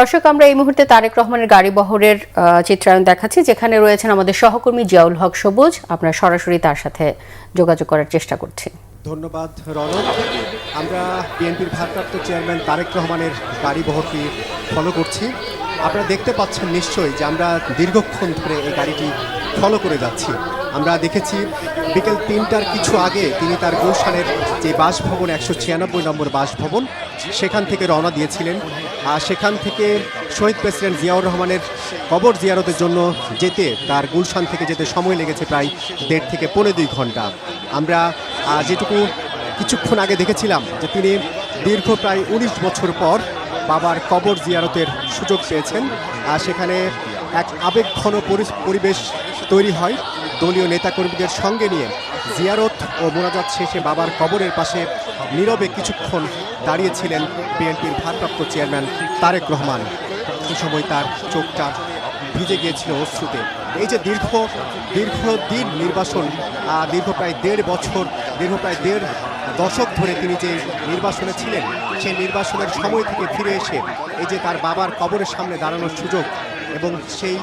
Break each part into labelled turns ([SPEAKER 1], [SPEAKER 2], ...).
[SPEAKER 1] দর্শক, আমরা এই মুহূর্তে তারেক রহমানের গাড়ি বহরের চিত্রায়ন দেখাচ্ছি, যেখানে রয়েছেন আমাদের সহকর্মী জিয়াউল হক সবুজ। আমরা সরাসরি তার সাথে যোগাযোগ করার চেষ্টা করছি।
[SPEAKER 2] ধন্যবাদ রনক। আমরা বিএনপির ভারপ্রাপ্ত চেয়ারম্যান তারেক রহমানের গাড়ি বহরটি ফলো করছি। আপনারা দেখতে পাচ্ছেন নিশ্চয়ই যে আমরা দীর্ঘক্ষণ ধরে এই গাড়িটি ফলো করে যাচ্ছি। আমরা দেখেছি বিকেল ৩টার কিছু আগে তিনি তার গুলশানের যে বাসভবন ১৯৬ নম্বর বাসভবন সেখান থেকে রওনা দিয়েছিলেন। আর সেখান থেকে শহীদ প্রেসিডেন্ট জিয়াউর রহমানের কবর জিয়ারতের জন্য যেতে তার গুলশান থেকে যেতে সময় লেগেছে প্রায় ১.৫ থেকে ২.৫ ঘন্টা। আমরা যেটুকু কিছুক্ষণ আগে দেখেছিলাম যে তিনি দীর্ঘ প্রায় ১৯ বছর পর বাবার কবর জিয়ারতের সুযোগ পেয়েছেন। আর সেখানে এক আবেগঘন পরিবেশ তৈরি হয়। দলীয় নেতাকর্মীদের সঙ্গে নিয়ে জিয়ারত ও মোনাজাত শেষে বাবার কবরের পাশে নীরবে কিছুক্ষণ দাঁড়িয়েছিলেন বিএনপির ভারপ্রাপ্ত চেয়ারম্যান তারেক রহমান। এই সময় তার চোখটা ভিজে গিয়েছিল অশ্রুতে। এই যে দীর্ঘদিন নির্বাসন, দীর্ঘ প্রায় ১.৫ বছর, দীর্ঘ প্রায় ১.৫ দশক ধরে তিনি যে নির্বাসনে ছিলেন, সেই নির্বাসনের সময় থেকে ফিরে এসে এই যে তার বাবার কবরের সামনে দাঁড়ানোর সুযোগ এবং সেই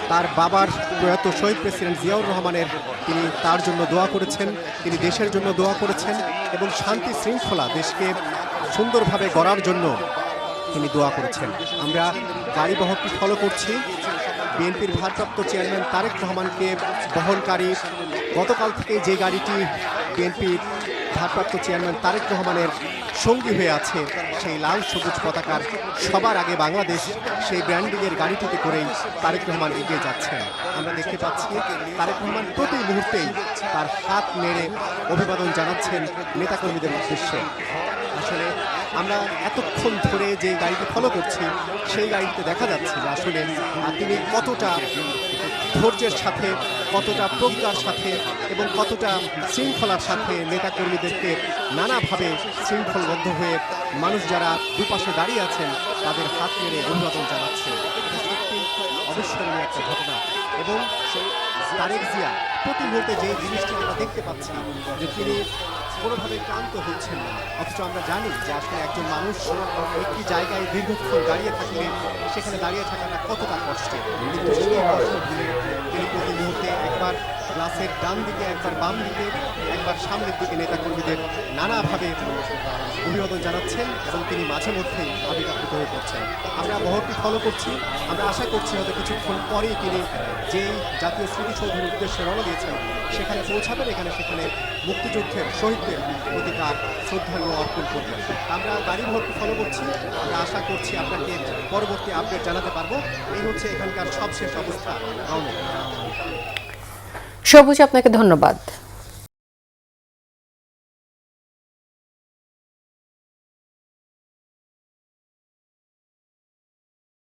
[SPEAKER 2] তার বাবার প্রয়াত শহীদ প্রেসিডেন্ট জিয়াউর রহমানের তিনি তার জন্য দোয়া করেছেন, তিনি দেশের জন্য দোয়া করেছেন এবং শান্তি শৃঙ্খলা দেশকে সুন্দরভাবে গড়ার জন্য তিনি দোয়া করেছেন। আমরা গাড়ি বহরটি ফলো করছি। বিএনপির ভারপ্রাপ্ত চেয়ারম্যান তারেক রহমানকে বহনকারী গতকাল থেকে যে গাড়িটি বিএনপির ভারপ্রাপ্ত চেয়ারম্যান তারেক রহমানের সঙ্গী হয়ে আছে, সেই লাল সবুজ পতাকার সবার আগে বাংলাদেশ, সেই ব্র্যান্ডিংয়ের গাড়িটিতে করেই তারেক রহমান এগিয়ে যাচ্ছেন। আমরা দেখতে পাচ্ছি তারেক রহমান প্রতি মুহূর্তেই তার হাত নেড়ে অভিবাদন জানাচ্ছেন নেতাকর্মীদের উদ্দেশ্যে। আসলে আমরা এতক্ষণ ধরে যে গাড়িটি ফলো করছি, সেই গাড়িতে দেখা যাচ্ছে যে আসলে তিনি কতটা ধৈর্যের সাথে, কতটা প্রজ্ঞার সাথে এবং কতটা শৃঙ্খলার সাথে নেতাকর্মীদেরকে নানাভাবে শৃঙ্খলবদ্ধ হয়ে মানুষ যারা দুপাশে দাঁড়িয়ে আছেন তাদের হাত নেড়ে অভিবাদন জানাচ্ছেন। এটা সত্যি অবিস্মরণীয় একটা ঘটনা। এবং সেই তারেক জিয়া প্রতি মুহূর্তে যে জিনিসটি আমরা দেখতে পাচ্ছি যে তিনি কোনোভাবে ক্লান্ত হচ্ছেন না, অথচ আমরা জানি যে আসলে একজন মানুষ একটি জায়গায় দীর্ঘক্ষণ দাঁড়িয়ে থাকলে সেখানে দাঁড়িয়ে থাকাটা কতটা কষ্টের। কিন্তু সেই কষ্ট ভুলে তিনি প্রতি মুহূর্তে একবার গ্লাসের ডান দিকে, একবার বাম দিকে, একবার সামনের দিকে নেতাকর্মীদের নানাভাবে অভিবাদন জানাচ্ছেন এবং তিনি মাঝে মধ্যেই আবেগাপ্লুত হয়ে পড়ছেন। আমরা বহরটি ফলো করছি। আমরা আশা করছি হয়তো কিছুক্ষণ পরেই তিনি যেই জাতীয় স্মৃতিসৌধের উদ্দেশ্যে রওনা দিয়েছেন সেখানে পৌঁছাবেন। সেখানে মুক্তিযুদ্ধের শহীদদের প্রতি তার শ্রদ্ধাঞ্জলি অর্পণ করবেন। আমরা গাড়ি বহরটি ফলো করছি। আমরা আশা করছি আপনাকে পরবর্তী আপডেট জানাতে পারবো। এই হচ্ছে এখানকার সবশেষ অবস্থা।
[SPEAKER 1] সবুজ, আপনাকে ধন্যবাদ।